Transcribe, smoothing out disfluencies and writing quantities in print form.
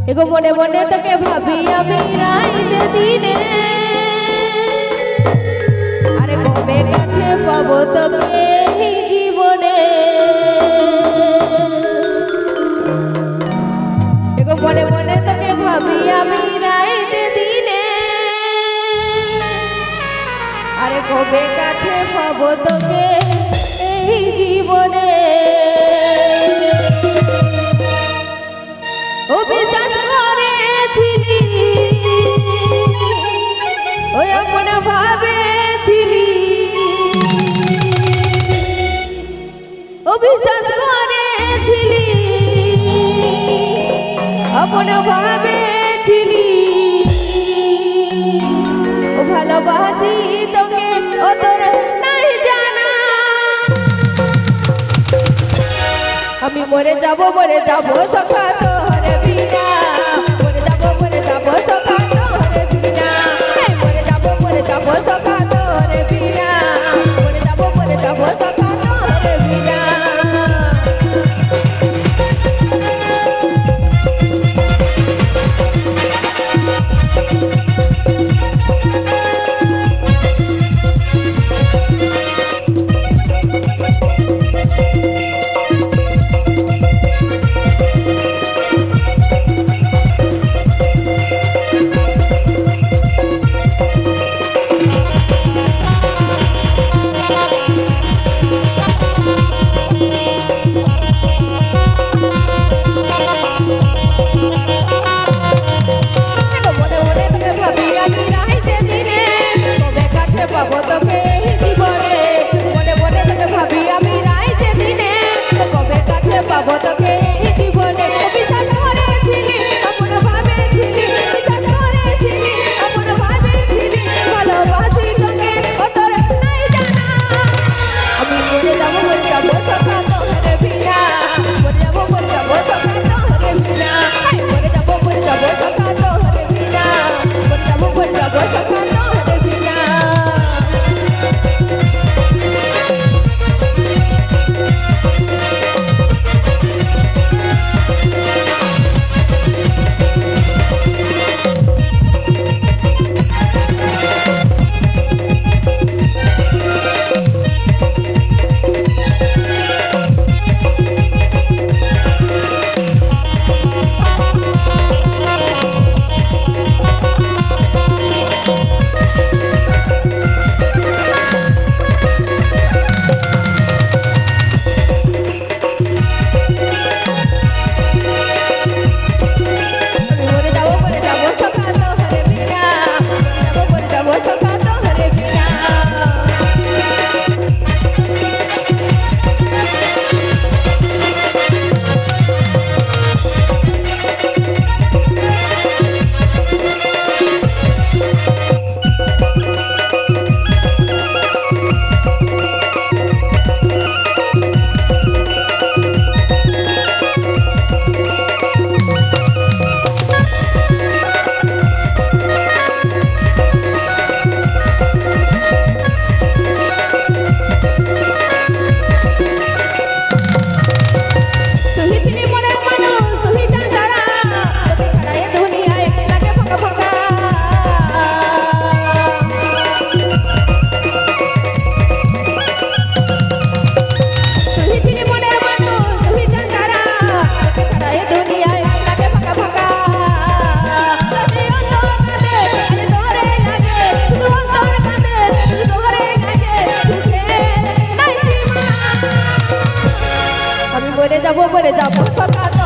एगो मने मने तके भाभी আমি রাইতে দিনে আরে কবে কাছে পাবো তোকে এই জীবনে এগো মনে মনে তোকে ভাবি আমি রাইতে দিনে আরে কবে কাছে পাবো তোকে এই জীবনে ও বিশ্বাস করেছিলি ও আপন ভাবেছিলি ও বিশ্বাস করেছিলি আপন ভাবেছিলি ও ভালোবাসি তোকে ও তোর নাই জানা আমি মরে যাব সখা তোরে বিনা মরে যাব সখা তোরে বিনা মরে যাব সখা তোরে বিনা মরে যাব সখা তোরে বিনা মরে যাব সখা